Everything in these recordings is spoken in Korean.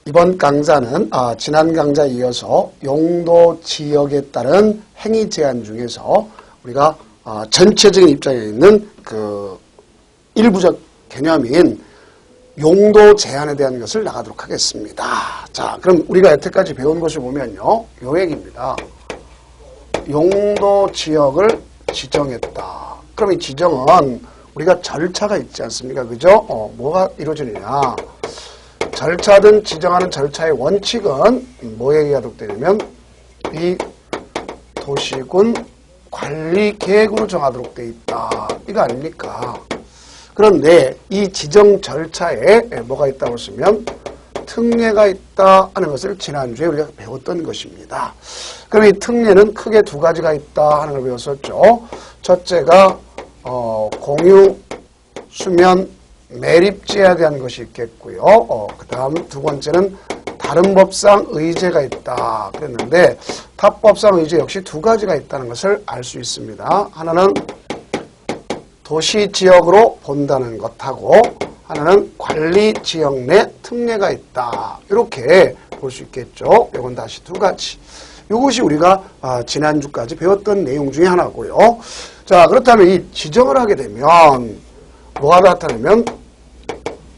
이번 강좌는 지난 강좌에 이어서 용도 지역에 따른 행위 제한 중에서 우리가 전체적인 입장에 있는 그 일부적 개념인 용도 제한에 대한 것을 나가도록 하겠습니다. 자, 그럼 우리가 여태까지 배운 것을 보면요, 요 얘기입니다. 용도 지역을 지정했다. 그럼 이 지정은 우리가 절차가 있지 않습니까? 그죠? 뭐가 이루어지느냐? 절차든 지정하는 절차의 원칙은 뭐에 의하도록 되냐면 이 도시군 관리 계획으로 정하도록 돼 있다. 이거 아닙니까? 그런데 이 지정 절차에 뭐가 있다고 했으면 특례가 있다 하는 것을 지난주에 우리가 배웠던 것입니다. 그럼 이 특례는 크게 두 가지가 있다 하는 걸 배웠었죠. 첫째가 공유, 수면, 매립지에 대한 것이 있겠고요. 그 다음 두 번째는 다른 법상 의제가 있다 그랬는데 타법상 의제 역시 두 가지가 있다는 것을 알 수 있습니다. 하나는 도시지역으로 본다는 것하고 하나는 관리지역 내 특례가 있다. 이렇게 볼 수 있겠죠. 이건 다시 두 가지. 이것이 우리가 지난주까지 배웠던 내용 중에 하나고요. 자, 그렇다면 이 지정을 하게 되면 뭐가 나타나면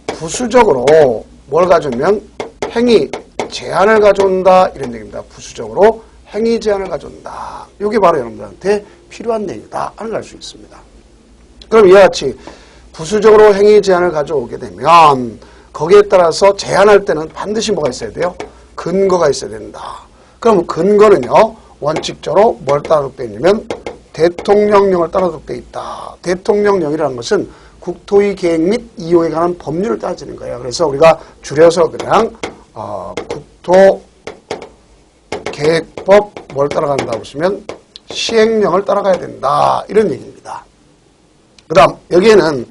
부수적으로 뭘 가져오면 행위 제한을 가져온다 이런 얘기입니다. 부수적으로 행위 제한을 가져온다. 이게 바로 여러분들한테 필요한 내용이다 하는 걸 알 수 있습니다. 그럼 이와 같이 부수적으로 행위 제한을 가져오게 되면 거기에 따라서 제한할 때는 반드시 뭐가 있어야 돼요? 근거가 있어야 된다. 그럼 근거는요, 원칙적으로 뭘 따르도록 되어 있냐면 대통령령을 따르도록 되어 있다. 대통령령이라는 것은 국토의 계획 및 이용에 관한 법률을 따지는 거예요. 그래서 우리가 줄여서 그냥 국토계획법 뭘 따라간다고 보시면 시행령을 따라가야 된다. 이런 얘기입니다. 그 다음 여기에는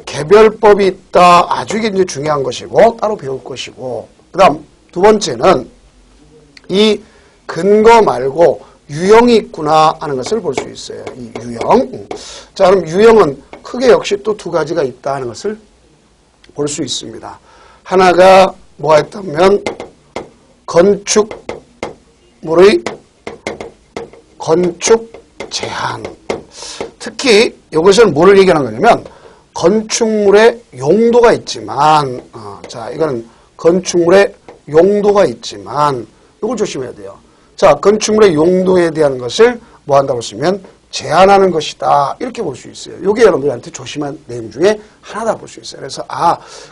개별법이 있다. 아주 이제 중요한 것이고 따로 배울 것이고, 그 다음 두 번째는 이 근거 말고 유형이 있구나 하는 것을 볼 수 있어요. 이 유형. 자, 그럼 유형은 크게 역시 또 두 가지가 있다 하는 것을 볼 수 있습니다. 하나가 뭐가 있다면 건축물의 건축 제한. 특히 이것은 뭐를 얘기하는 거냐면 건축물의 용도가 있지만 자, 이거는 건축물의 용도가 있지만 이걸 조심해야 돼요. 자, 건축물의 용도에 대한 것을 뭐 한다고 했으면 제한하는 것이다. 이렇게 볼 수 있어요. 이게 여러분들한테 조심한 내용 중에 하나다 볼 수 있어요. 그래서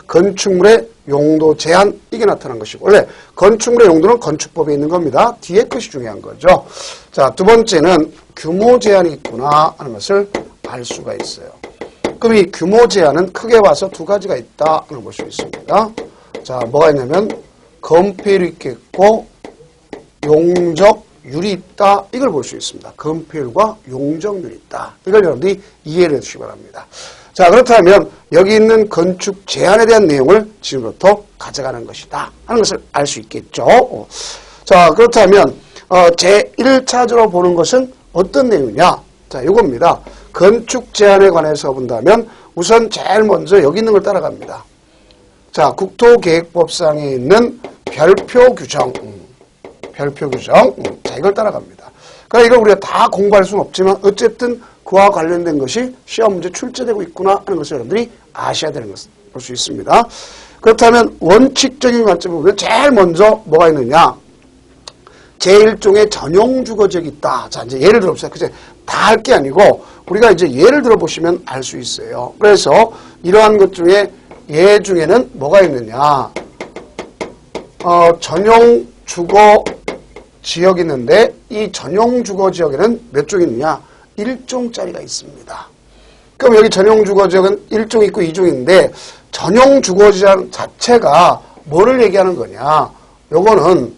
건축물의 용도 제한 이게 나타난 것이고, 원래 건축물의 용도는 건축법에 있는 겁니다. 뒤에 것이 중요한 거죠. 자, 두 번째는 규모 제한이 있구나 하는 것을 알 수가 있어요. 그럼 이 규모 제한은 크게 봐서 두 가지가 있다 하는 걸 볼 수 있습니다. 자, 뭐가 있냐면 건폐율이 있겠고 용적률이 있다. 이걸 볼 수 있습니다. 건폐율과 용적률이 있다. 이걸 여러분들이 이해를 해주시기 바랍니다. 자, 그렇다면 여기 있는 건축 제한에 대한 내용을 지금부터 가져가는 것이다 하는 것을 알 수 있겠죠. 자, 그렇다면 제1차적으로 보는 것은 어떤 내용이냐? 자, 이겁니다. 건축 제한에 관해서 본다면 우선 제일 먼저 여기 있는 걸 따라갑니다. 자, 국토계획법상에 있는 별표 규정. 자, 이걸 따라갑니다. 그러니까 이걸 우리가 다 공부할 수는 없지만 어쨌든 그와 관련된 것이 시험 문제 출제되고 있구나 하는 것을 여러분들이 아셔야 되는 것을 볼 수 있습니다. 그렇다면 원칙적인 관점을 보면 제일 먼저 뭐가 있느냐? 제1종의 전용 주거지역이 있다. 자, 이제 예를 들어보세요. 그치? 다 할 게 아니고 우리가 이제 예를 들어보시면 알 수 있어요. 그래서 이러한 것 중에 예 중에는 뭐가 있느냐? 전용 주거 지역이 있는데 이 전용 주거 지역에는 몇 종이 있느냐? 1종짜리가 있습니다. 그럼 여기 전용 주거 지역은 1종 있고 2종인데 전용 주거 지역 자체가 뭐를 얘기하는 거냐? 요거는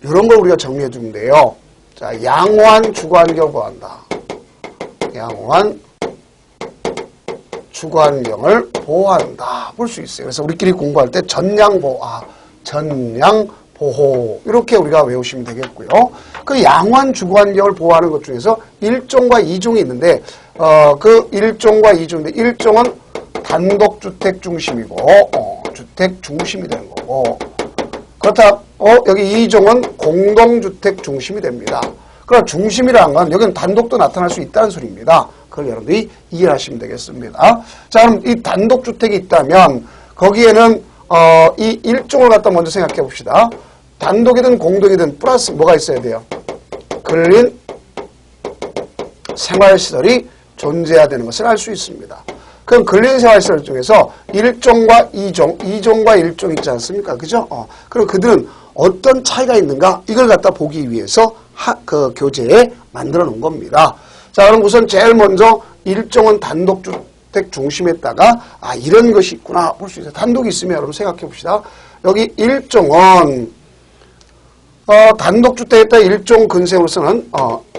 이런 걸 우리가 정리해 주면 돼요. 자, 양호한 주거환경을 보호한다. 양호한 주거환경을 보호한다. 볼 수 있어요. 그래서 우리끼리 공부할 때 전량보호 이렇게 우리가 외우시면 되겠고요. 그 양호한 주거환경을 보호하는 것 중에서 1종과 2종이 있는데 그 1종과 2종인데 1종은 단독주택 중심이고 주택 중심이 되는 거고 되고, 여기 이종은 공동주택 중심이 됩니다. 그러나 중심이라는 건 여기는 단독도 나타날 수 있다는 소리입니다. 그걸 여러분들이 이해하시면 되겠습니다. 자, 그럼 이 단독주택이 있다면 거기에는 이 일종을 갖다 먼저 생각해 봅시다. 단독이든 공동이든 플러스 뭐가 있어야 돼요? 근린 생활시설이 존재해야 되는 것을 알 수 있습니다. 그럼 근린생활시설 중에서 1종과 2종, 2종과 1종 있지 않습니까? 그죠? 그럼 그들은 어떤 차이가 있는가? 이걸 갖다 보기 위해서 그 교재에 만들어 놓은 겁니다. 자, 그럼 우선 제일 먼저 1종은 단독주택 중심에다가 이런 것이 있구나 볼 수 있어요. 단독이 있으면 여러분 생각해 봅시다. 여기 1종은 단독주택에다 1종 근생으로서는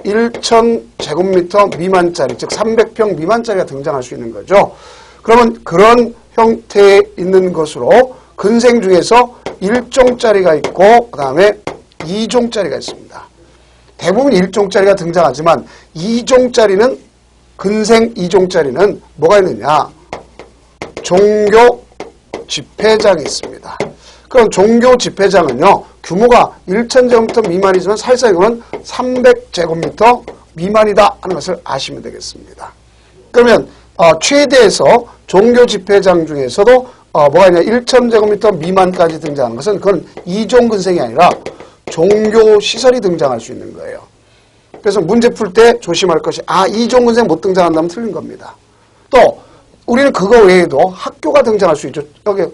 1,000제곱미터 미만짜리, 즉 300평 미만짜리가 등장할 수 있는 거죠. 그러면 그런 형태에 있는 것으로 근생 중에서 1종짜리가 있고 그 다음에 2종짜리가 있습니다. 대부분 1종짜리가 등장하지만 2종짜리는 근생 2종짜리는 뭐가 있느냐? 종교 집회장이 있습니다. 그럼 종교 집회장은요, 규모가 1,000제곱미터 미만이지만 살상으로는 300제곱미터 미만이다 하는 것을 아시면 되겠습니다. 그러면 최대에서 종교 집회장 중에서도 뭐가 있냐? 1,000제곱미터 미만까지 등장하는 것은 그건 2종 근생이 아니라 종교 시설이 등장할 수 있는 거예요. 그래서 문제 풀 때 조심할 것이 2종 근생 못 등장한다면 틀린 겁니다. 또 우리는 그거 외에도 학교가 등장할 수 있죠. 여기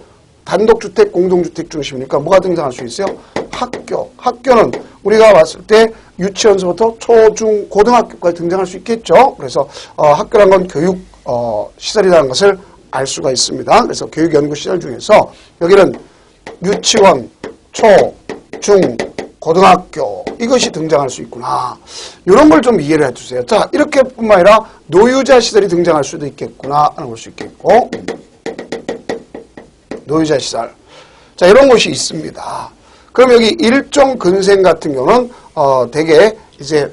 단독주택, 공동주택 중심이니까 뭐가 등장할 수 있어요? 학교. 학교는 우리가 봤을 때 유치원서부터 초, 중, 고등학교까지 등장할 수 있겠죠. 그래서 학교란 건 교육 시설이라는 것을 알 수가 있습니다. 그래서 교육연구시설 중에서 여기는 유치원, 초, 중, 고등학교 이것이 등장할 수 있구나. 이런 걸 좀 이해를 해주세요. 자, 이렇게뿐만 아니라 노유자 시설이 등장할 수도 있겠구나 하는 걸 수 있겠고, 노유자 시설. 자, 이런 것이 있습니다. 그럼 여기 일종 근생 같은 경우는 대개 이제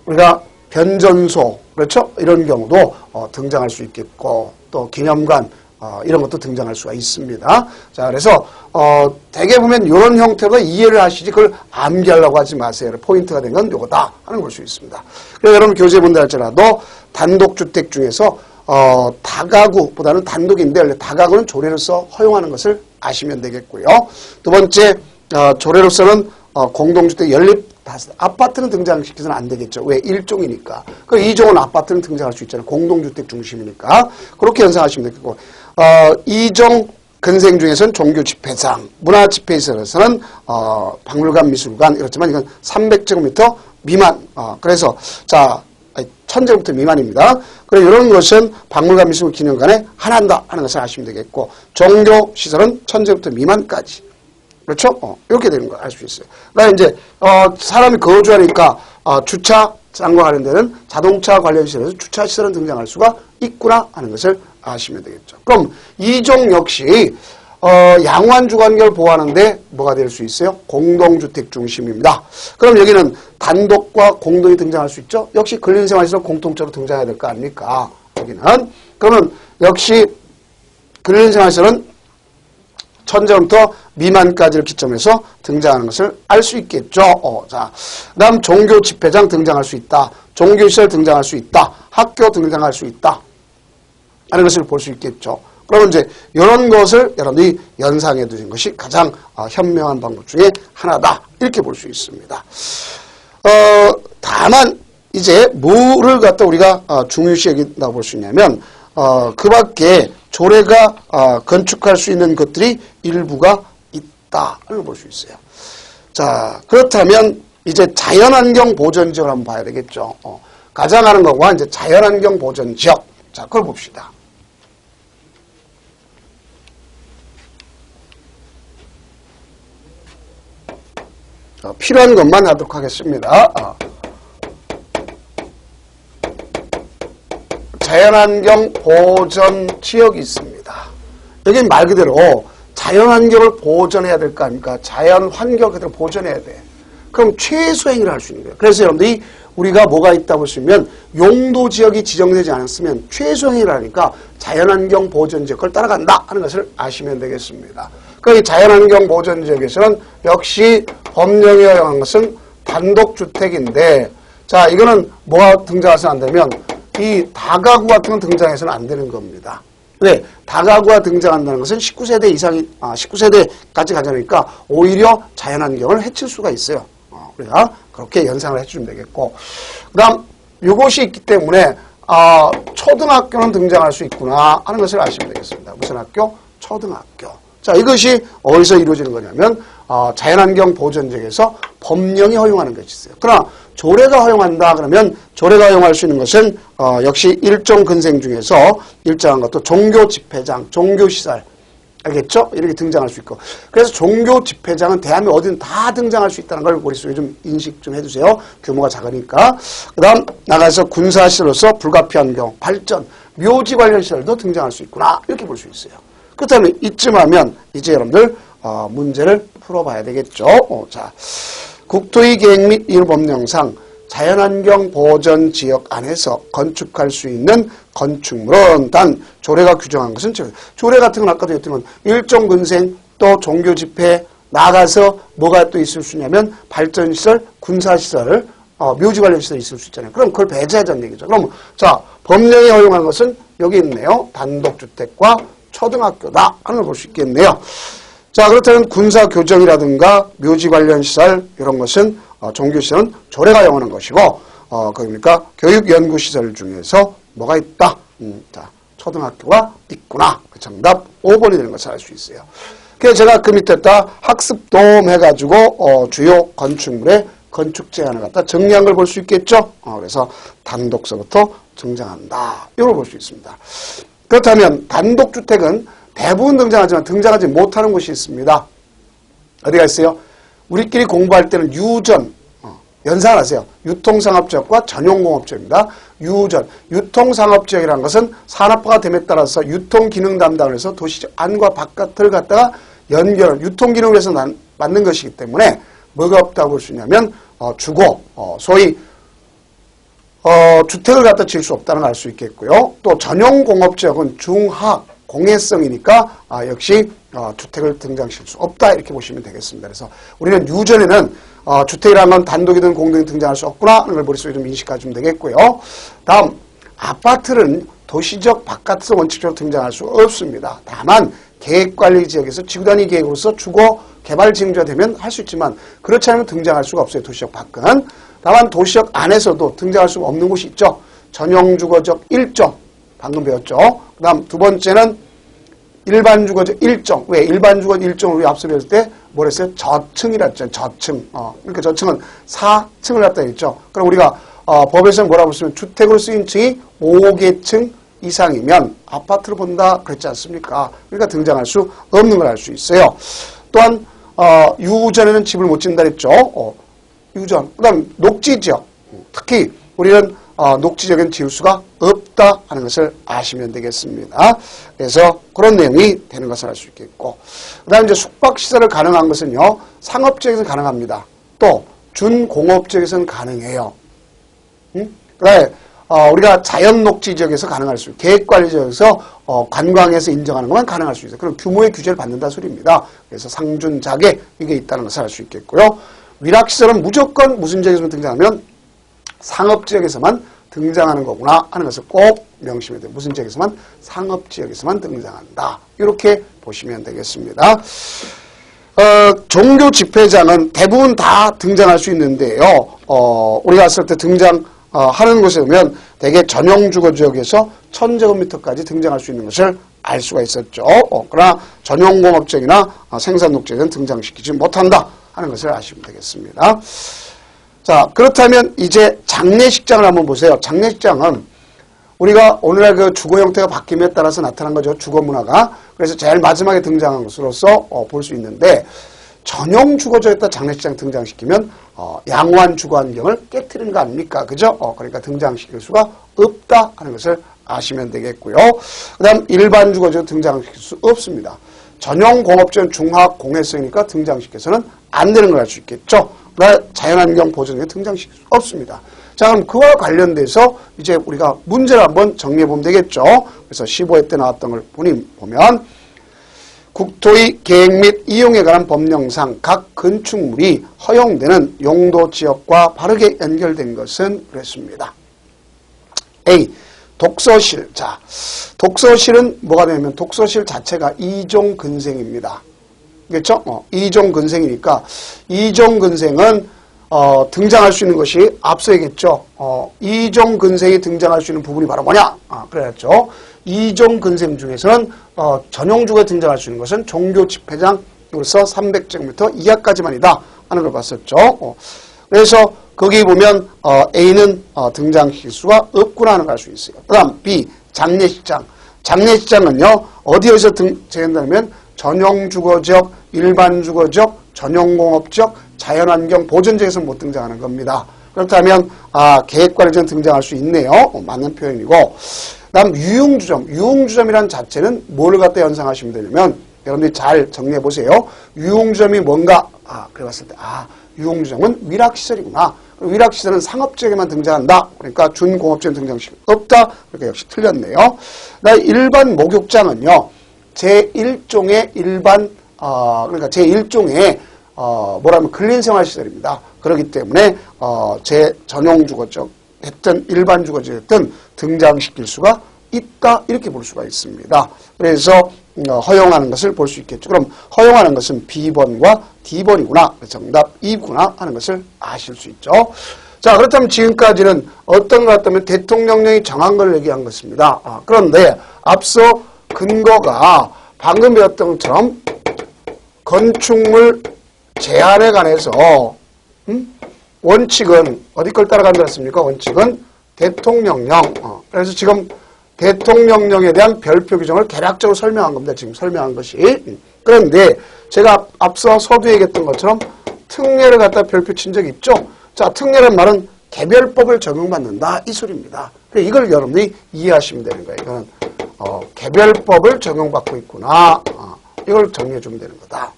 우리가 변전소, 그렇죠? 이런 경우도 등장할 수 있겠고, 또 기념관 이런 것도 등장할 수가 있습니다. 자, 그래서 대개 보면 이런 형태로 이해를 하시지 그걸 암기하려고 하지 마세요. 포인트가 된 건 요거다 하는 걸 수 있습니다. 그래서 여러분 교재 본다 할지라도 단독주택 중에서 다가구보다는 단독인데 원래 다가구는 조례로서 허용하는 것을 아시면 되겠고요. 두 번째 조례로서는 공동주택 연립 아파트는 등장시켜서는 안 되겠죠. 왜? 1종이니까. 그 2종은 아파트는 등장할 수 있잖아요. 공동주택 중심이니까. 그렇게 연상하시면 되겠고 2종 근생 중에서는 종교집회장, 문화집회시설에서는 박물관, 미술관 이렇지만 이건 300제곱미터 미만. 그래서 자 1,000제곱미터 미만입니다. 그래서 이런 것은 박물관, 미술관, 기념관에 한한다 하는 것을 아시면 되겠고 종교시설은 1,000제곱미터 미만까지. 그렇죠? 이렇게 되는 걸 알 수 있어요. 그러니까 이제 사람이 거주하니까 주차장과 관련되는 자동차 관련 시설에서 주차시설은 등장할 수가 있구나 하는 것을 아시면 되겠죠. 그럼 이종 역시 양호한 주거환경을 보호하는데 뭐가 될 수 있어요? 공동주택 중심입니다. 그럼 여기는 단독과 공동이 등장할 수 있죠? 역시 근린생활시설 공통적으로 등장해야 될 거 아닙니까? 여기는. 그러면 역시 근린생활시설은 1,000제곱미터 미만까지를 기점해서 등장하는 것을 알 수 있겠죠. 자, 그 다음 종교 집회장 등장할 수 있다. 종교시설 등장할 수 있다. 학교 등장할 수 있다. 하는 것을 볼 수 있겠죠. 그러면 이제 이런 것을 여러분들이 연상해 두신 것이 가장 현명한 방법 중에 하나다. 이렇게 볼 수 있습니다. 다만 이제 뭐를 갖다 우리가 중요시 여긴다고 볼 수 있냐면 그 밖에 조례가 건축할 수 있는 것들이 일부가 있다를 볼 수 있어요. 자, 그렇다면 이제 자연환경 보전 지역을 한번 봐야 되겠죠. 가장 하는 거가 이제 자연환경 보전 지역. 자, 그걸 봅시다. 필요한 것만 하도록 하겠습니다. 자연환경 보전 지역이 있습니다. 여기는 말 그대로 자연환경을 보존해야 될 거 아닙니까? 자연환경을 그대로 보존해야 돼. 그럼 최소 행위를 할 수 있는 거예요. 그래서 여러분들이 우리가 뭐가 있다 보시면 용도지역이 지정되지 않았으면 최소 행위를 하니까 자연환경 보전 지역을 따라간다 하는 것을 아시면 되겠습니다. 그 자연환경 보전 지역에서는 역시 법령에 허용한 것은 단독주택인데, 자, 이거는 뭐가 등장해서는 안 되면 이 다가구 같은 건 등장해서는 안 되는 겁니다. 왜? 다가구가 등장한다는 것은 19세대 이상이, 19세대까지 가져니까 오히려 자연환경을 해칠 수가 있어요. 우리가 그렇게 연상을 해주면 되겠고. 그 다음, 이것이 있기 때문에, 초등학교는 등장할 수 있구나 하는 것을 아시면 되겠습니다. 무슨 학교? 초등학교. 자, 이것이 어디서 이루어지는 거냐면, 자연환경 보전지역에서 법령이 허용하는 것이 있어요. 그러나 조례가 허용한다 그러면 조례가 허용할 수 있는 것은 역시 일종 근생 중에서 일정한 것도 종교 집회장, 종교 시설, 알겠죠? 이렇게 등장할 수 있고. 그래서 종교 집회장은 대한민국 어디든 다 등장할 수 있다는 걸 머릿속에 좀 인식 좀 해두세요. 규모가 작으니까. 그 다음 나가서 군사시설로서 불가피한 경우 발전, 묘지 관련 시설도 등장할 수 있구나 이렇게 볼 수 있어요. 그렇다면 이쯤 하면 이제 여러분들 문제를 풀어봐야 되겠죠. 자, 국토의 계획 및 일법령상 자연환경 보전 지역 안에서 건축할 수 있는 건축물은 단 조례가 규정한 것은 조례 같은 건 아까도 했던 건 일종 근생 또 종교 집회 나가서 뭐가 또 있을 수 있냐면 발전시설, 군사시설, 묘지 관련 시설이 있을 수 있잖아요. 그럼 그걸 배제하자는 얘기죠. 그럼 자, 법령에 허용한 것은 여기 있네요. 단독주택과 초등학교다 하는 걸 볼 수 있겠네요. 자, 그렇다면 군사교정이라든가 묘지 관련 시설 이런 것은 종교시설은 조례가 허용하는 것이고 그러니까 교육연구시설 중에서 뭐가 있다? 자, 초등학교가 있구나. 그 정답 5번이 되는 것을 알 수 있어요. 그래서 제가 그 밑에다 학습도움 해가지고 주요 건축물의 건축 제한을 갖다 정리한 걸 볼 수 있겠죠. 그래서 단독서부터 등장한다. 이걸 볼 수 있습니다. 그렇다면 단독주택은 대부분 등장하지만 등장하지 못하는 곳이 있습니다. 어디가 있어요? 우리끼리 공부할 때는 유전, 연상을 하세요. 유통상업지역과 전용공업지역입니다. 유전, 유통상업지역이라는 것은 산업화가 됨에 따라서 유통기능 담당을 해서 도시 안과 바깥을 갖다가 연결, 유통기능을 해서 만든 것이기 때문에 뭐가 없다고 볼 수 있냐면 주거, 소위 주택을 갖다 지을 수 없다는 걸 알 수 있겠고요. 또 전용공업지역은 중하, 공해성이니까 역시 주택을 등장시킬 수 없다 이렇게 보시면 되겠습니다. 그래서 우리는 유전에는 주택이라는 건 단독이든 공동이 등장할 수 없구나 하는 걸 머릿속에 좀 인식하시면 되겠고요. 다음 아파트는 도시적 바깥에서 원칙적으로 등장할 수 없습니다. 다만 계획관리지역에서 지구단위 계획으로서 주거 개발 징조가 되면 할 수 있지만 그렇지 않으면 등장할 수가 없어요. 도시적 밖은. 다만 도시적 안에서도 등장할 수가 없는 곳이 있죠. 전용주거적 일종 방금 배웠죠. 그 다음 두 번째는 일반 주거적 일종. 왜? 일반 주거 일종을 우리 앞서 배웠을 때 뭘 했어요? 저층이라 했죠. 저층. 그러니까 저층은 4층을 갖다 했죠. 그럼 우리가 법에서는 뭐라고 쓰면 주택으로 쓰인 층이 5개층 이상이면 아파트를 본다 그랬지 않습니까? 그러니까 등장할 수 없는 걸 알 수 있어요. 또한 유전에는 집을 못 짓는다 그랬죠. 유전. 그 다음 녹지지역. 특히 우리는 녹지지역엔 지을 수가 없다 하는 것을 아시면 되겠습니다. 그래서 그런 내용이 되는 것을 알 수 있겠고. 그 다음에 이제 숙박시설을 가능한 것은요, 상업지역에서는 가능합니다. 또, 준공업지역에서는 가능해요. 그 다음에, 우리가 자연녹지지역에서 가능할 수 있어요. 계획관리지역에서 관광에서 인정하는 것만 가능할 수 있어요. 그럼 규모의 규제를 받는다 소리입니다. 그래서 상준자계, 이게 있다는 것을 알 수 있겠고요. 위락시설은 무조건 무슨 지역에서만 등장하면 상업지역에서만 등장하는 거구나 하는 것을 꼭 명심해야 돼요. 무슨 지역에서만? 상업지역에서만 등장한다. 이렇게 보시면 되겠습니다. 종교 집회장은 대부분 다 등장할 수 있는데요. 우리가 갔을 때 등장하는 곳에 보면 대개 전용주거지역에서 1000제곱미터까지 등장할 수 있는 것을 알 수가 있었죠. 그러나 전용공업지역이나 생산녹지역은 등장시키지 못한다 하는 것을 아시면 되겠습니다. 자, 그렇다면 이제 장례식장을 한번 보세요. 장례식장은 우리가 오늘날 그 주거 형태가 바뀜에 따라서 나타난 거죠. 주거 문화가. 그래서 제일 마지막에 등장한 것으로서 볼 수 있는데 전용 주거지역에다 장례식장 등장시키면 양호한 주거 환경을 깨트리는 거 아닙니까? 그죠? 그러니까 등장시킬 수가 없다 하는 것을 아시면 되겠고요. 그 다음 일반 주거지역 등장시킬 수 없습니다. 전용 공업지역 중하학 공해성이니까 등장시켜서는 안 되는 걸 알 수 있겠죠. 그러나 자연환경 보전에 등장시킬 수 없습니다. 자, 그럼 그와 관련돼서 이제 우리가 문제를 한번 정리해 보면 되겠죠. 그래서 15회 때 나왔던 걸 보면 국토의 계획 및 이용에 관한 법령상 각 건축물이 허용되는 용도 지역과 바르게 연결된 것은 그랬습니다. A. 독서실. 자, 독서실은 뭐가 되냐면 독서실 자체가 이종근생입니다. 그렇죠? 이종근생이니까 이종근생은 등장할 수 있는 것이 앞서야겠죠. 이종근생이 등장할 수 있는 부분이 바로 뭐냐? 그래야죠. 이종근생 중에서는 전용주가 등장할 수 있는 것은 종교 집회장으로서 300제곱미터 이하까지만이다 하는 걸 봤었죠. 그래서 거기 보면 A는 등장시킬 수가 없구나 하는 걸 알 수 있어요. 그 다음 B, 장례식장. 장례식장은요, 어디에서 등장한다면 전용주거지역, 일반주거지역, 전용공업지역, 자연환경 보전지역에서 못 등장하는 겁니다. 그렇다면 계획관리지역은 등장할 수 있네요. 맞는 표현이고. 다음 유흥주점. 유흥주점이라는 자체는 뭘 갖다 연상하시면 되냐면 여러분들이 잘 정리해 보세요. 유흥주점이 뭔가 그래 봤을 때 유흥주점은 위락시설이구나. 위락시설은 상업지역에만 등장한다. 그러니까 준공업지역은 등장시킬 없다. 그러니까 역시 틀렸네요. 일반 목욕장은요. 제1종의 일반 그러니까 제1종의 뭐라면 근린생활시설입니다. 그렇기 때문에 제 전용주거지역 했든 일반 주거지역 했든 등장시킬 수가 있다. 이렇게 볼 수가 있습니다. 그래서 허용하는 것을 볼 수 있겠죠. 그럼 허용하는 것은 B번과 D번이구나. 정답 2구나 하는 것을 아실 수 있죠. 자, 그렇다면 지금까지는 어떤 것 같다면 대통령령이 정한 걸 얘기한 것입니다. 그런데 앞서 근거가 방금 배웠던 것처럼 건축물 제한에 관해서 원칙은 어디 걸 따라간다 했습니까? 원칙은 대통령령. 그래서 지금 대통령령에 대한 별표 규정을 개략적으로 설명한 겁니다. 지금 설명한 것이. 그런데 제가 앞서 서두에 얘기했던 것처럼 특례를 갖다 별표 친 적이 있죠. 자, 특례란 말은 개별법을 적용받는다 이 소리입니다. 이걸 여러분들이 이해하시면 되는 거예요. 이거는 개별법을 적용받고 있구나. 이걸 정리해 주면 되는 거다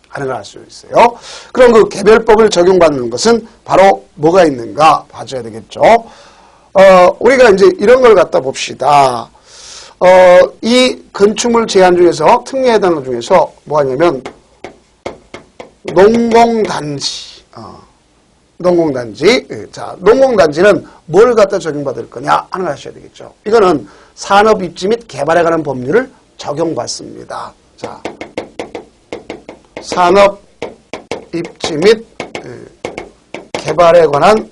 하는 걸 알 수 있어요. 그럼 그 개별법을 적용받는 것은 바로 뭐가 있는가 봐줘야 되겠죠. 우리가 이제 이런 걸 갖다 봅시다. 이 건축물 제한 중에서 특례에 해당하는 것 중에서 뭐가 있냐면 농공단지. 농공단지. 자, 농공단지는 뭘 갖다 적용받을 거냐 하는 걸 아셔야 되겠죠. 이거는 산업입지 및 개발에 관한 법률을 적용받습니다. 자, 산업입지 및 개발에 관한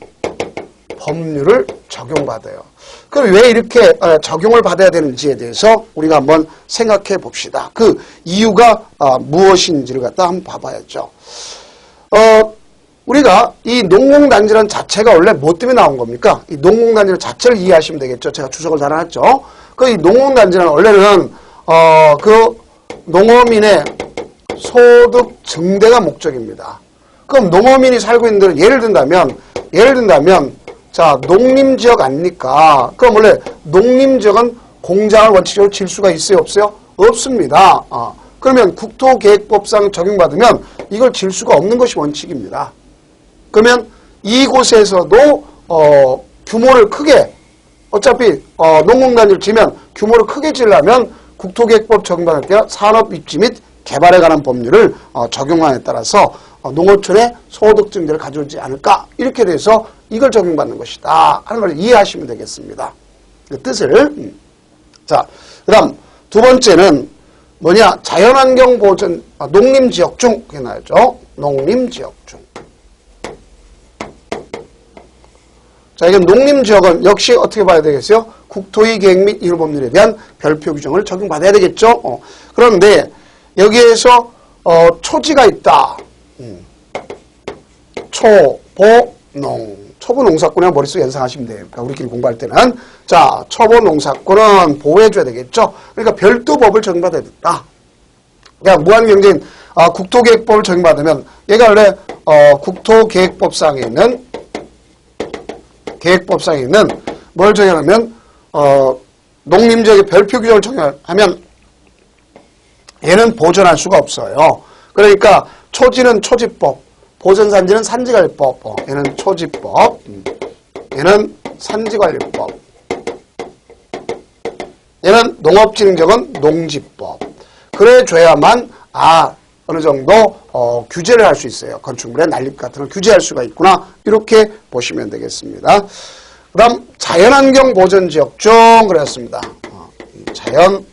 법률을 적용받아요. 그럼 왜 이렇게 적용을 받아야 되는지에 대해서 우리가 한번 생각해 봅시다. 그 이유가 무엇인지를 갖다 한번 봐봐야죠. 우리가 이 농공단지라는 자체가 원래 뭐 때문에 나온 겁니까? 이 농공단지라는 자체를 이해하시면 되겠죠. 제가 주석을 달아놨죠. 그 이 농공단지는 원래는 그 농어민의 소득 증대가 목적입니다. 그럼 농어민이 살고 있는 데는 예를 든다면 자, 농림지역 아닙니까? 그럼 원래 농림지역은 공장을 원칙적으로 질 수가 있어요? 없어요? 없습니다. 그러면 국토계획법상 적용받으면 이걸 질 수가 없는 것이 원칙입니다. 그러면 이곳에서도 규모를 크게 어차피 농공단지를 지면 규모를 크게 지으려면 국토계획법 적용받을 때 산업입지 및 개발에 관한 법률을 적용함에 따라서 농어촌의 소득 증대를 가져오지 않을까 이렇게 돼서 이걸 적용받는 것이다 하는 걸 이해하시면 되겠습니다. 그 뜻을. 자, 그 다음 두 번째는 뭐냐? 자연환경 보전 농림지역 중 그게 나오죠. 농림지역 중. 자, 이건 농림지역은 역시 어떻게 봐야 되겠어요? 국토의 계획 및 이율 법률에 대한 별표 규정을 적용받아야 되겠죠. 그런데 여기에서 초지가 있다. 초보농사꾼이랑 머릿속에 연상하시면 돼요. 그러니까 우리끼리 공부할 때는 자, 초보농사꾼은 보호해줘야 되겠죠. 그러니까 별도 법을 적용받아야 된다. 그러니까 무한경제인 국토계획법을 적용받으면 얘가 원래 국토계획법상에 있는 뭘 적용하면 농림지역의 별표 규정을 적용하면 얘는 보존할 수가 없어요. 그러니까 초지는 초지법, 보전산지는 산지관리법, 얘는 초지법, 얘는 산지관리법, 얘는 농업진흥지역은 농지법. 그래줘야만 어느 정도 규제를 할 수 있어요. 건축물의 난립 같은 걸 규제할 수가 있구나. 이렇게 보시면 되겠습니다. 그 다음 자연환경 보전지역 중 그랬습니다. 자연환경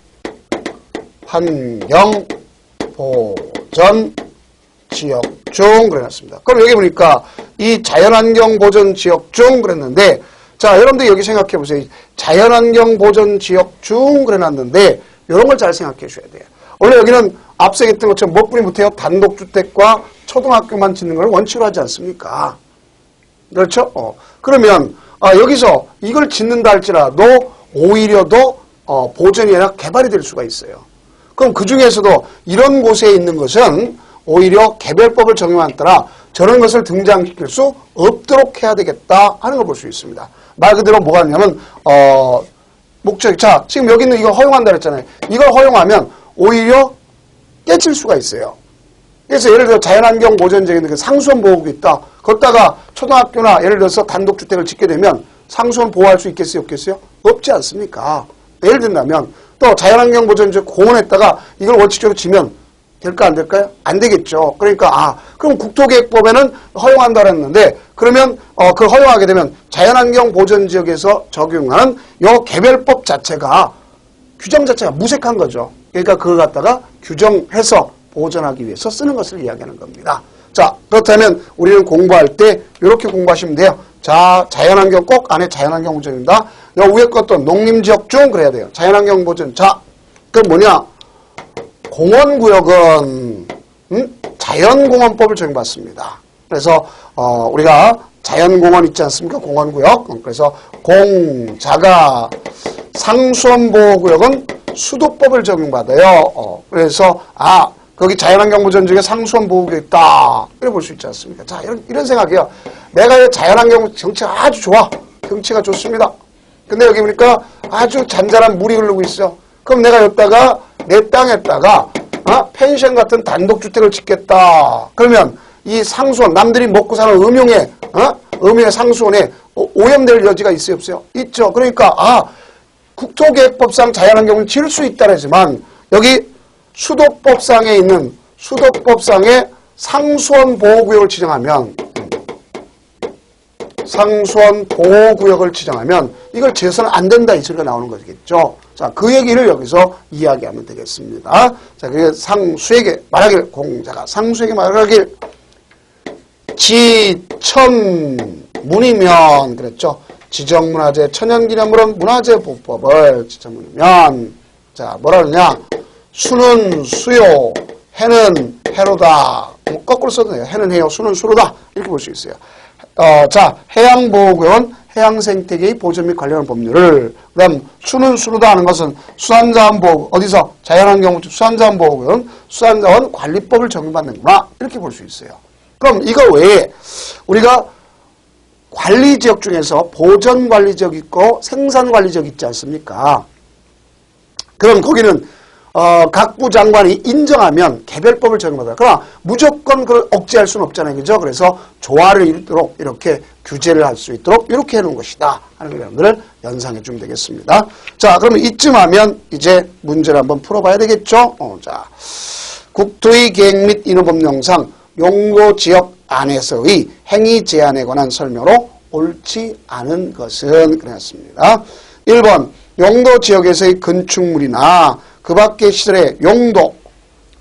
보전지역 중 그래놨습니다. 그럼 여기 보니까 이 자연환경 보전지역 중 그랬는데 자 여러분들 여기 생각해 보세요. 자연환경 보전지역 중 그래놨는데 이런 걸 잘 생각해 주셔야 돼요. 원래 여기는 앞서 얘기했던 것처럼 뭐 뿌리 못해요? 단독주택과 초등학교만 짓는 걸 원칙으로 하지 않습니까? 그렇죠? 그러면 여기서 이걸 짓는다 할지라도 오히려 더 보전이 아니라 개발이 될 수가 있어요. 그럼 그 중에서도 이런 곳에 있는 것은 오히려 개별법을 적용한 따라 저런 것을 등장시킬 수 없도록 해야 되겠다 하는 걸 볼 수 있습니다. 말 그대로 뭐가 있냐면 목적이 자 지금 여기 있는 이거 허용한다 그랬잖아요. 이걸 허용하면 오히려 깨질 수가 있어요. 그래서 예를 들어 자연환경 보전적인 그 상수원 보호구가 있다. 거기다가 초등학교나 예를 들어서 단독주택을 짓게 되면 상수원 보호할 수 있겠어요? 없겠어요? 없지 않습니까? 예를 든다면 또 자연환경 보전적 공원에다가 이걸 원칙적으로 지면 될까 안 될까요? 안 되겠죠. 그러니까 그럼 국토계획법에는 허용한다 그랬는데 그러면 그 허용하게 되면 자연환경 보전지역에서 적용하는 요 개별법 자체가 규정 자체가 무색한 거죠. 그러니까 그걸 갖다가 규정해서 보전하기 위해서 쓰는 것을 이야기하는 겁니다. 자, 그렇다면 우리는 공부할 때 이렇게 공부하시면 돼요. 자, 자연환경 꼭 안에 자연환경 보전입니다. 요 위에 것도 농림지역 중 그래야 돼요. 자연환경 보전. 자, 그건 뭐냐? 공원구역은 자연공원법을 적용받습니다. 그래서 우리가 자연공원 있지 않습니까? 공원구역. 그래서 공자가 상수원보호구역은 수도법을 적용받아요. 그래서 거기 자연환경보전 중에 상수원보호구역이 있다. 이렇게 볼 수 있지 않습니까? 자, 이런 생각이에요. 내가 자연환경 정치가 아주 좋아. 경치가 좋습니다. 근데 여기 보니까 아주 잔잔한 물이 흐르고 있어. 그럼 내가 여기다가 내 땅에다가 펜션 같은 단독주택을 짓겠다. 그러면 이 상수원 남들이 먹고 사는 음용의 상수원에 오염될 여지가 있어요 없어요? 있죠. 그러니까 국토계획법상 자연환경을 지을 수 있다라지만 여기 수도법상에 있는 수도법상의 상수원 보호구역을 지정하면 이걸 지어서는 안 된다 이 소리가 나오는 거겠죠. 자, 그 얘기를 여기서 이야기하면 되겠습니다. 자, 그래서 상수에게 말하길 공자가 상수에게 말하길 지천문이면 그랬죠. 지정문화재 천연기념물은 문화재보호법을 지정문이면 자 뭐라느냐 수는 수요 해는 해로다. 거꾸로 써도 돼요. 해는 해요 수는 수로다 이렇게 볼 수 있어요. 자 해양보호구역은 해양생태계의 보전 및 관련 법률을 그다음 수는 수로다 하는 것은 수산자원 보호 어디서 자연환경 수산자원 보호구역은 수산자원 관리법을 적용받는구나 이렇게 볼 수 있어요. 그럼 이거 외에 우리가 관리지역 중에서 보전관리지역 있고 생산관리지역 있지 않습니까? 그럼 거기는 각부 장관이 인정하면 개별법을 적용받아요. 그러나 무조건 그걸 억제할 수는 없잖아요. 그죠? 그래서 조화를 이루도록 이렇게 규제를 할 수 있도록 이렇게 해놓은 것이다 하는 것을 연상해 주면 되겠습니다. 자, 그러면 이쯤 하면 이제 문제를 한번 풀어봐야 되겠죠? 자, 국토의 계획 및 인허법령상 용도지역 안에서의 행위 제한에 관한 설명으로 옳지 않은 것은 그랬습니다. 1번 용도지역에서의 건축물이나 그 밖의 시설의 용도,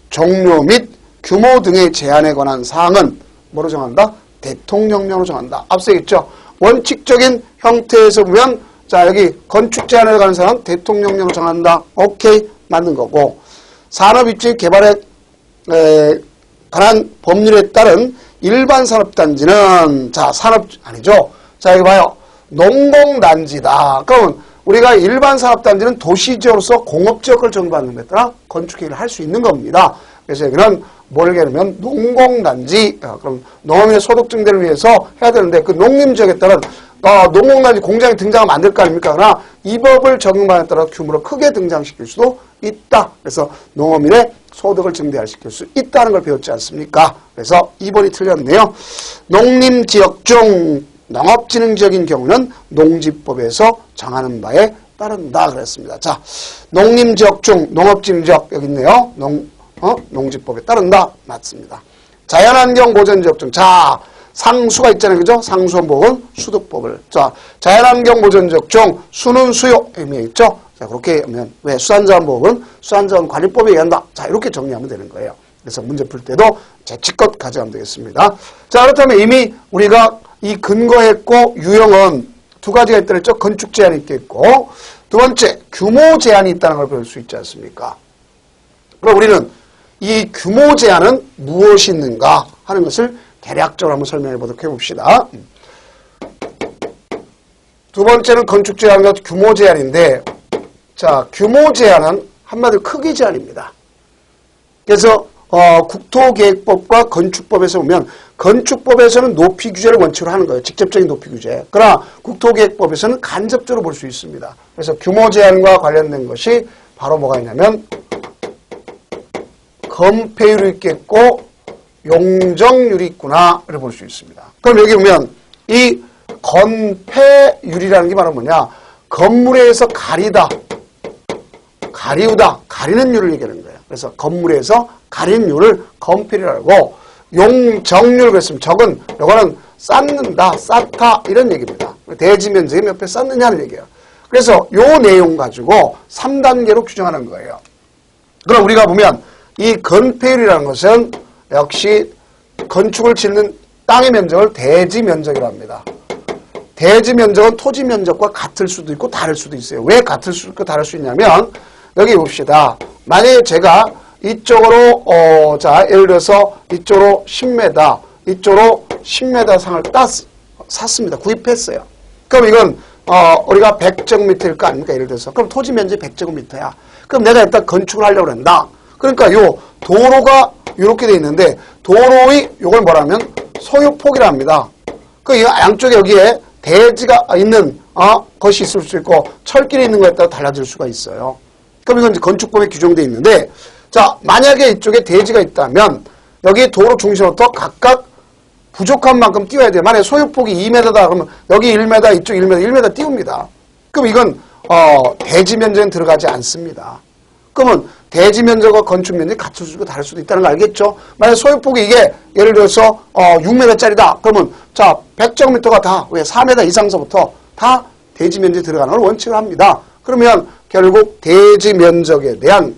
종류 및 규모 등의 제한에 관한 사항은 뭐로 정한다? 대통령령으로 정한다. 앞서 얘기했죠. 원칙적인 형태에서 보면 자 여기 건축 제한에 관한 사항은 대통령령으로 정한다. 오케이 맞는 거고 산업입지 개발에 관한 법률에 따른 일반 산업단지는 자 산업 아니죠. 자 여기 봐요. 농공단지다. 그러면 우리가 일반 산업단지는 도시지역으로서 공업지역을 정받는 데 따라 건축행위를 할 수 있는 겁니다. 그래서 여기는 뭘 얘기하면 농공단지 그럼 농업인의 소득 증대를 위해서 해야 되는데 그 농림지역에 따른 농공단지 공장이 등장하면 안 될 거 아닙니까? 그러나 이 법을 적용하에 따라 규모를 크게 등장시킬 수도 있다. 그래서 농업인의 소득을 증대시킬 수 있다는 걸 배웠지 않습니까? 그래서 2번이 틀렸네요. 농림지역 중 농업진흥지역인 경우는 농지법에서 정하는 바에 따른다 그랬습니다. 자, 농림지역 중 농업지역 여기 있네요. 농지법에 따른다. 맞습니다. 자연환경 보전지역 중 자, 상수가 있잖아요. 그죠? 상수원법은 수도법을. 자, 자연환경 보전지역 중 수는 수요 의미에 있죠. 자, 그렇게 하면 왜 수산자원법은 수산자원관리법에 의한다. 자, 이렇게 정리하면 되는 거예요. 그래서 문제 풀 때도 재치껏 가져가면 되겠습니다. 자, 그렇다면 이미 우리가 이 근거했고 유형은 두 가지가 있다 그랬죠. 건축 제한이 있겠고 두 번째 규모 제한이 있다는 걸 볼 수 있지 않습니까? 그럼 우리는 이 규모 제한은 무엇이 있는가 하는 것을 대략적으로 한번 설명해 보도록 해봅시다. 두 번째는 건축 제한과 규모 제한인데 자, 규모 제한은 한마디로 크기 제한입니다. 그래서 국토계획법과 건축법에서 보면 건축법에서는 높이 규제를 원칙으로 하는 거예요. 직접적인 높이 규제. 그러나 국토계획법에서는 간접적으로 볼 수 있습니다. 그래서 규모 제한과 관련된 것이 바로 뭐가 있냐면 건폐율이 있겠고 용적률이 있구나를 볼 수 있습니다. 그럼 여기 보면 이 건폐율이라는 게 바로 뭐냐? 건물에 의해서 가리다, 가리우다, 가리는 율을 얘기하는 거예요. 그래서 건물에 의해서 가리는 율을 건폐율이라고 용적률 그랬으면 적은 요거는 쌓는다, 쌓다 이런 얘기입니다. 대지 면적이 몇 배 쌓느냐는 얘기예요. 그래서 요 내용 가지고 3단계로 규정하는 거예요. 그럼 우리가 보면 이 건폐율이라는 것은 역시 건축을 짓는 땅의 면적을 대지 면적이라고 합니다. 대지 면적은 토지 면적과 같을 수도 있고 다를 수도 있어요. 왜 같을 수 있고 다를 수 있냐면 여기 봅시다. 만약에 제가 이쪽으로 자 예를 들어서 이쪽으로 10m, 이쪽으로 10m 상을 샀습니다. 구입했어요. 그럼 이건 우리가 100제곱미터일 거 아닙니까? 예를 들어서. 그럼 토지 면적이 100제곱미터야. 그럼 내가 일단 건축을 하려고 한다. 그러니까 요 도로가 이렇게 돼 있는데 도로의 요걸 뭐라면 소유폭이라 합니다. 그 양쪽에 여기에 대지가 있는 것이 있을 수 있고 철길이 있는 거에 따라 달라질 수가 있어요. 그럼 이건 이제 건축법에 규정되어 있는데 자, 만약에 이쪽에 대지가 있다면 여기 도로 중심부터 각각 부족한 만큼 띄워야 돼요. 만약에 소유폭이 2m다 그러면 여기 1m, 이쪽 1m 띄웁니다. 그럼 이건 대지 면적은 들어가지 않습니다. 그러면 대지 면적과 건축 면적이 같을 수도 있고 다를 수도 있다는 거 알겠죠? 만약에 소유폭이 이게 예를 들어서 6m짜리다. 그러면 자 100제곱미터가 다 왜 4m 이상서부터 다 대지 면적이 들어가는 걸 원칙을 합니다. 그러면 결국 대지 면적에 대한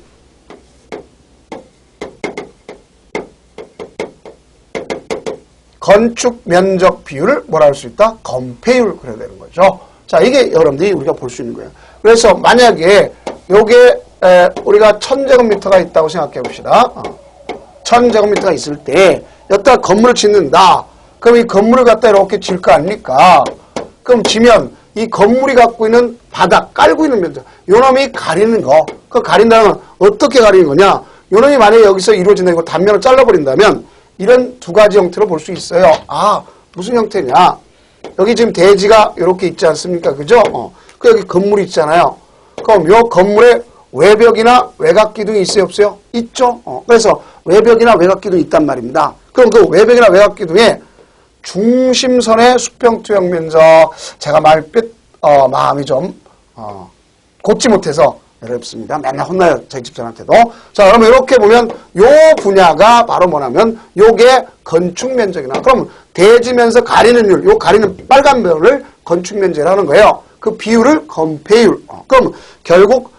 건축 면적 비율을 뭐라 할 수 있다? 건폐율 그래야 되는 거죠. 자, 이게 여러분들이 우리가 볼 수 있는 거예요. 그래서 만약에 요게 우리가 1000제곱미터가 있다고 생각해 봅시다. 1000제곱미터가 있을 때 여기다 건물을 짓는다. 그럼 이 건물을 갖다 이렇게 질 거 아닙니까? 그럼 지면 이 건물이 갖고 있는 바닥, 깔고 있는 면적, 요놈이 가리는 거. 그 가린다는 건 어떻게 가리는 거냐? 요놈이 만약에 여기서 이루어진다 이거 단면을 잘라버린다면 이런 두 가지 형태로 볼 수 있어요. 아, 무슨 형태냐? 여기 지금 대지가 이렇게 있지 않습니까? 그죠? 그 여기 건물이 있잖아요. 그럼 요 건물에 외벽이나 외곽 기둥이 있어요? 없어요? 있죠? 그래서 외벽이나 외곽 기둥이 있단 말입니다. 그럼 그 외벽이나 외곽 기둥에 중심선의 수평투영 면적, 제가 마음이 좀 곱지 못해서 어렵습니다. 맨날 혼나요. 저희 집사람한테도. 자, 그러면 이렇게 보면 요 분야가 바로 뭐냐면 요게 건축면적이나 그럼 대지면서 가리는 율, 요 가리는 빨간 면을 건축면적이라는 거예요. 그 비율을 건폐율. 그럼 결국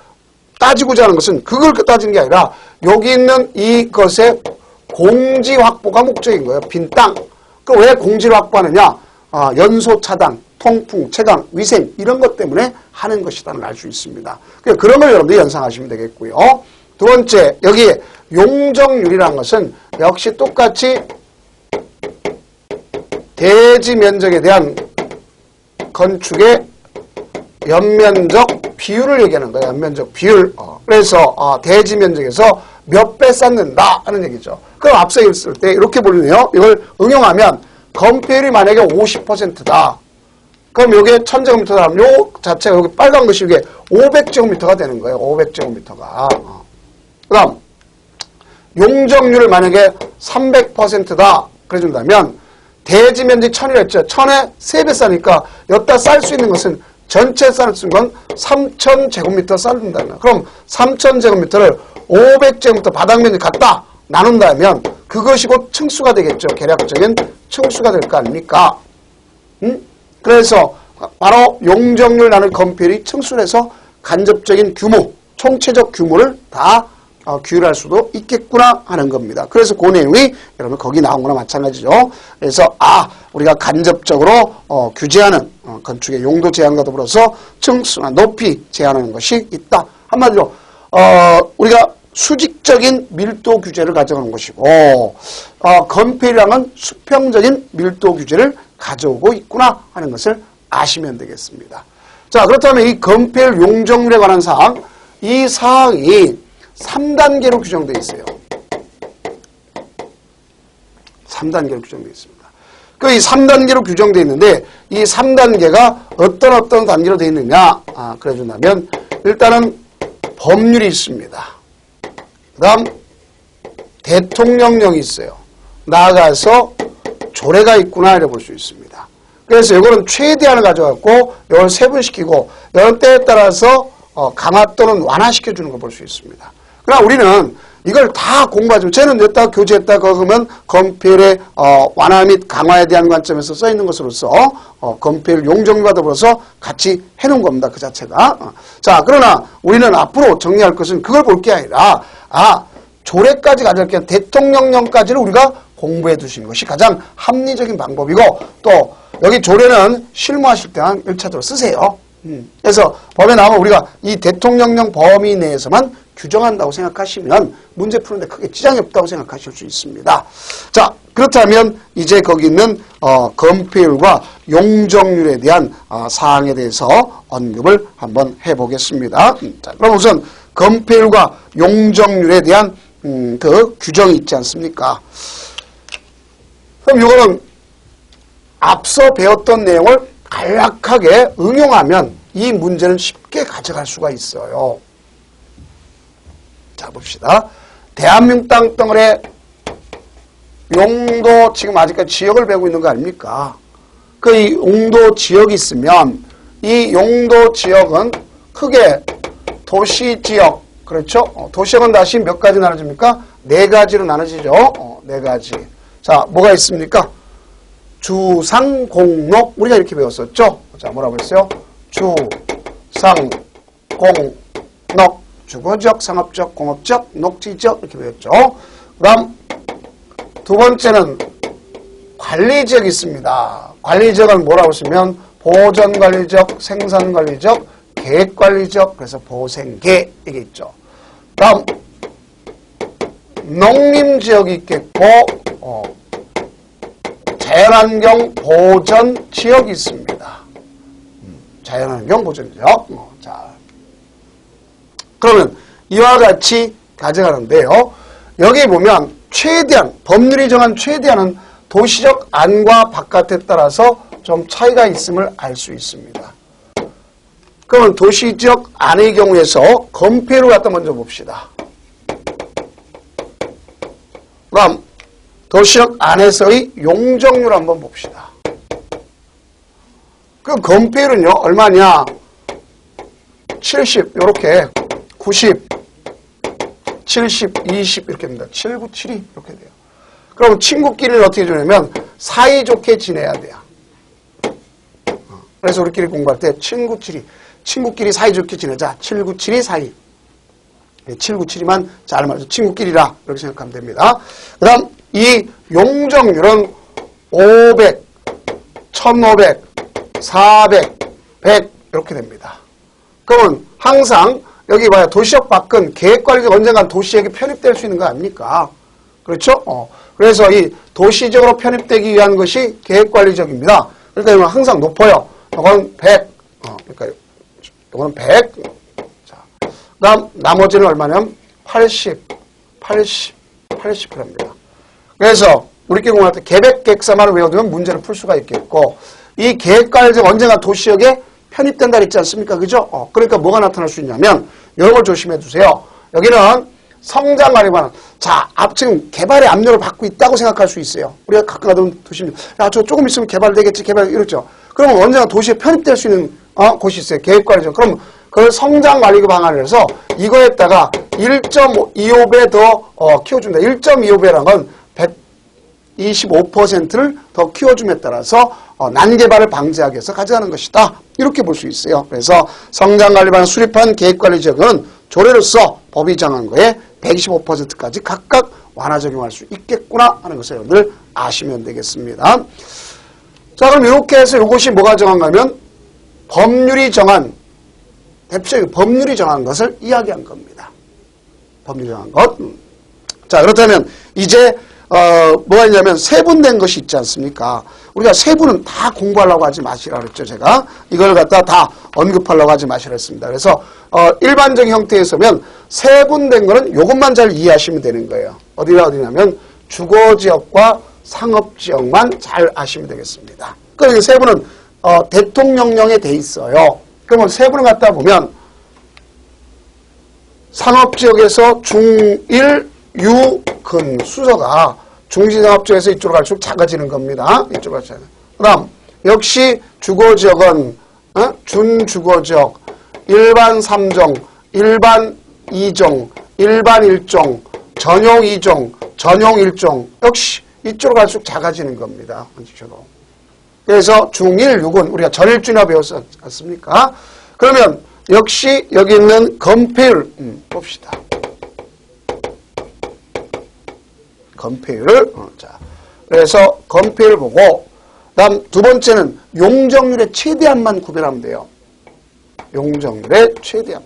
따지고자 하는 것은 그걸 따지는 게 아니라 여기 있는 이것의 공지 확보가 목적인 거예요. 빈 땅. 그럼 왜 공지를 확보하느냐? 연소 차단, 통풍, 채광, 위생 이런 것 때문에 하는 것이라는 걸 알 수 있습니다. 그런 걸 여러분들이 연상하시면 되겠고요. 두 번째, 여기 용적률이라는 것은 역시 똑같이 대지 면적에 대한 건축의 연면적 비율을 얘기하는 거예요. 연면적 비율. 그래서 대지 면적에서 몇 배 쌓는다 하는 얘기죠. 그럼 앞서 있을 때 이렇게 보네요. 이걸 응용하면 건폐율이 만약에 50%다. 그럼 요게 1000제곱미터다 하면 요 자체가 여기 빨간 것이 이게 500제곱미터가 되는 거예요. 500제곱미터가. 그 다음 용적률을 만약에 300%다 그래준다면 대지 면적 1000이라 했죠. 1000에 3배 싸니까 여기다 쌀 수 있는 것은 전체 쌀을 쓴 건 3,000제곱미터 쌀을 든다. 그럼 3,000제곱미터를 500제곱미터 바닥 면적이 같다 나눈다면 그것이 곧 층수가 되겠죠. 계략적인 층수가 될 거 아닙니까? 그래서 바로 용적률 나눌 건폐율이 층수를 해서 간접적인 규모, 총체적 규모를 다 규율할 수도 있겠구나 하는 겁니다. 그래서 그 내용이 여러분 거기 나온 거나 마찬가지죠. 그래서 우리가 간접적으로 규제하는 건축의 용도 제한과 더불어서 층수나 높이 제한하는 것이 있다. 한마디로 우리가 수직적인 밀도 규제를 가져가는 것이고 건폐율이랑은 수평적인 밀도 규제를 가져오고 있구나 하는 것을 아시면 되겠습니다. 자, 그렇다면 이 건폐율 용적률에 관한 사항, 이 사항이 3단계로 규정되어 있어요. 3단계로 규정되어 있습니다. 그 이 3단계로 규정되어 있는데 이 3단계가 어떤 단계로 되어 있느냐 그래 준다면 일단은 법률이 있습니다. 그 다음 대통령령이 있어요. 나아가서 조례가 있구나 이래 볼 수 있습니다. 그래서 이거는 최대한을 가져갖고 이걸 세분시키고 이런 때에 따라서 강화 또는 완화시켜주는 걸 볼 수 있습니다. 그러나 우리는 이걸 다 공부하죠. 쟤는 냈다 교재했다 그러면 건폐율의 완화 및 강화에 대한 관점에서 써있는 것으로서 건폐율 용적률과 더불어서 같이 해놓은 겁니다. 그 자체가. 자, 그러나 우리는 앞으로 정리할 것은 그걸 볼 게 아니라 조례까지 가져갈 게 대통령령까지를 우리가 공부해 두시는 것이 가장 합리적인 방법이고 또 여기 조례는 실무하실 때만 1차적으로 쓰세요. 그래서 법에 나오면 우리가 이 대통령령 범위 내에서만 규정한다고 생각하시면 문제 푸는데 크게 지장이 없다고 생각하실 수 있습니다. 자, 그렇다면 이제 거기 있는 건폐율과 용적률에 대한 사항에 대해서 언급을 한번 해보겠습니다. 자, 그럼 우선 건폐율과 용적률에 대한 그 규정이 있지 않습니까? 그럼 이거는 앞서 배웠던 내용을 간략하게 응용하면 이 문제는 쉽게 가져갈 수가 있어요. 자, 봅시다. 대한민국 땅덩어리의 용도, 지금 아직까지 지역을 배우고 있는 거 아닙니까? 그 이 용도 지역이 있으면 이 용도 지역은 크게 도시지역, 그렇죠? 도시역은 다시 몇 가지 나눠집니까? 4가지로 나눠지죠. 4가지. 자, 뭐가 있습니까? 주상, 공록, 우리가 이렇게 배웠었죠? 자, 뭐라고 했어요? 주상, 공록, 주거지역, 상업지역, 공업지역, 녹지지역 이렇게 배웠죠. 그 다음 두 번째는 관리지역이 있습니다. 관리지역은 뭐라고 쓰면 보전관리지역, 생산관리지역, 계획관리지역, 그래서 보생계 이게 있죠. 그 다음 농림지역이 있겠고 자연환경 보전지역이 있습니다. 자연환경 보전지역. 자, 그러면 이와 같이 가져가는데요. 여기 보면 최대한, 법률이 정한 최대한은 도시적 안과 바깥에 따라서 좀 차이가 있음을 알 수 있습니다. 그러면 도시지역 안의 경우에서 건폐율을 갖다 먼저 봅시다. 그럼 도시역 안에서의 용적률 한번 봅시다. 그 건폐율은요, 얼마냐? 70, 요렇게 90, 70, 20 이렇게 됩니다. 7, 9, 7이 이렇게 돼요. 그럼 친구끼리는 어떻게 지내냐면 사이좋게 지내야 돼요. 그래서 우리끼리 공부할 때 친구끼리 사이좋게 지내자. 7, 9, 7이 사이. 7, 9, 7이만 잘 말해서 친구끼리라 이렇게 생각하면 됩니다. 그 다음 이 용적률은 500, 1500, 400, 100 이렇게 됩니다. 그러면 항상 여기 봐요. 도시역 밖은 계획관리적 언젠간 도시역에 편입될 수 있는 거 아닙니까? 그렇죠? 그래서 이 도시적으로 편입되기 위한 것이 계획관리적입니다. 그러니까 항상 높아요. 이건 100. 그러니까 이거는 100. 자, 그다음 나머지는 얼마냐면 80, 80g입니다. 그래서 우리끼리 공부할 때 계획 객사만을 외워두면 문제를 풀 수가 있겠고 이 계획관리적 언젠가 도시역에 편입된다 있지 않습니까? 그죠? 그러니까 뭐가 나타날 수 있냐면 이런 걸 조심해 두세요. 여기는 성장관리에 관한 자, 지금 개발의 압력을 받고 있다고 생각할 수 있어요. 우리가 가끔 가던 도시는 야, 저 조금 있으면 개발되겠지, 개발 이렇죠. 그러면 언젠가 도시에 편입될 수 있는 곳이 있어요. 계획관리죠. 그럼 그 성장관리 방안을 해서 이거에다가 1.25배 더 키워준다. 1.25배라는 건 125%를 더 키워줌에 따라서 난개발을 방지하기 위해서 가져가는 것이다. 이렇게 볼 수 있어요. 그래서 성장관리 방안 수립한 계획관리지역은 조례로서 법이 정한 거에 125%까지 각각 완화 적용할 수 있겠구나 하는 것을 여러분들 아시면 되겠습니다. 자, 그럼 이렇게 해서 이것이 뭐가 정한가 하면 법률이 정한, 대표적인 법률이 정한 것을 이야기한 겁니다. 법률이 정한 것. 자, 그렇다면 이제 뭐가 있냐면 세분된 것이 있지 않습니까? 우리가 세분은 다 공부하려고 하지 마시라고 그랬죠, 제가. 이걸 갖다 다 언급하려고 하지 마시라 했습니다. 그래서 일반적인 형태에서면 세분된 거는 이것만 잘 이해하시면 되는 거예요. 어디냐면 주거지역과 상업지역만 잘 아시면 되겠습니다. 그러니까 세분은 대통령령에 돼 있어요. 그러면 세분을 갖다 보면 상업지역에서 중1, 유, 근 수서가 중지상업지역에서 이쪽으로 갈수록 작아지는 겁니다. 이쪽으로 갈수록. 그 다음 역시 주거지역은 준주거지역, 일반 3종, 일반 2종, 일반 1종, 전용 2종, 전용 1종 역시 이쪽으로 갈수록 작아지는 겁니다. 그래서 중1, 6은 우리가 전일주나 배웠지 않습니까? 그러면 역시 여기 있는 건폐율 봅시다. 건폐율을 자, 그래서 건폐율을 보고 다음 두 번째는 용적률의 최대한만 구별하면 돼요. 용적률의 최대한.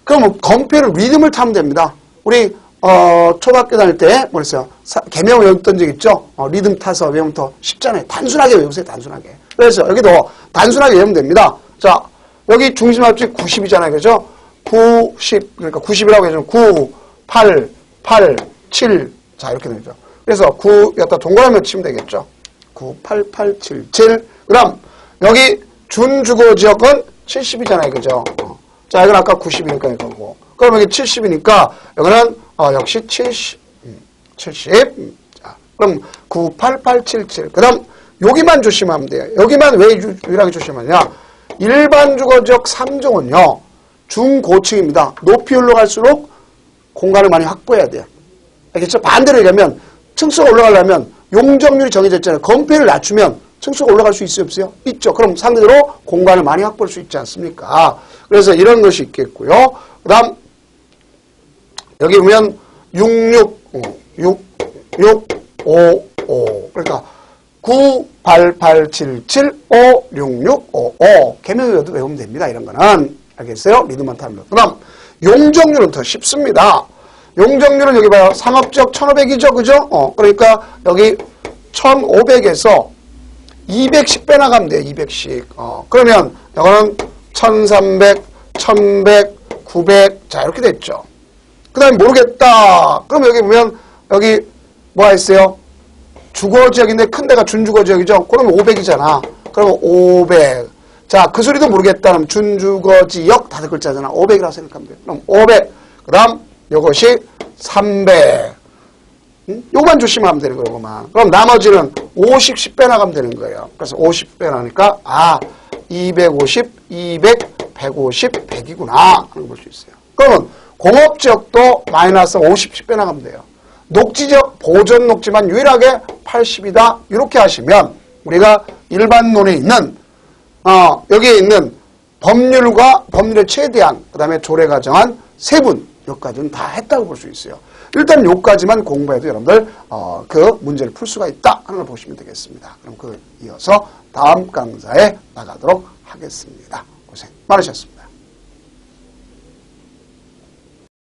그럼 건폐율 리듬을 타면 됩니다. 우리 초등학교 다닐 때 뭐랬어요? 계명 외웠던 적 있죠? 리듬 타서 외우면 더 쉽잖아요. 단순하게 외우세요. 단순하게. 그래서 여기도 단순하게 외우면 됩니다. 자, 여기 중심합집 90이잖아요. 그죠? 90, 그러니까 90이라고 해서 9, 8, 8, 7. 자, 이렇게 되죠. 그래서 9, 여기다 동그라미 치면 되겠죠. 9, 8, 8, 7, 7. 그 다음, 여기 준주거지역은 70이잖아요. 그죠? 자, 이건 아까 90이니까 이거고. 그럼 여기 70이니까, 여기는, 역시 70. 70. 자, 그럼 9, 8, 8, 7, 7. 그 다음, 여기만 조심하면 돼요. 여기만 왜 유일하게 조심하냐? 일반 주거지역 3종은요, 중고층입니다. 높이 올라갈수록 공간을 많이 확보해야 돼요. 알겠죠? 반대로 얘기하면, 층수가 올라가려면 용적률이 정해져 있잖아요. 건폐율을 낮추면 층수가 올라갈 수 있어요? 없어요? 있죠. 그럼 상대적으로 공간을 많이 확보할 수 있지 않습니까? 그래서 이런 것이 있겠고요. 그 다음, 여기 보면 66, 5. 그러니까 9, 8, 8, 7, 7, 5, 6, 6, 5, 5. 개명이어도 외우면 됩니다. 이런 거는. 알겠어요? 리듬만 타면. 그 다음, 용적률은 더 쉽습니다. 용적률은 여기 봐요. 상업지역 1500이죠. 그죠? 그러니까 여기 1500에서 210배 나가면 돼요. 200씩. 그러면 이거는 1300, 1100, 900. 자, 이렇게 됐죠. 그 다음에 모르겠다. 그럼 여기 보면 여기 뭐가 있어요? 주거지역인데 큰 데가 준주거지역이죠. 그러면 500이잖아. 그러면 500. 자, 그 소리도 모르겠다. 그럼 준주거지역 5글자잖아. 500이라고 생각하면 돼요. 그럼 500. 그 다음 요것이 300. 요것만 조심하면 되는 거예요. 요것만. 그럼 나머지는 50, 10배 나가면 되는 거예요. 그래서 50배 나니까 250, 200, 150, 100이구나 하는 걸 볼 수 있어요. 그러면 공업지역도 마이너스 50, 10배 나가면 돼요. 녹지지역 보존 녹지만 유일하게 80이다. 이렇게 하시면 우리가 일반론에 있는 여기에 있는 법률과 법률의 최대한 그 다음에 조례가 정한 세분 여기까지는 다 했다고 볼 수 있어요. 일단 여기까지만 공부해도 여러분들 그 문제를 풀 수가 있다 하는 걸 보시면 되겠습니다. 그럼 그 이어서 다음 강좌에 나가도록 하겠습니다. 고생 많으셨습니다.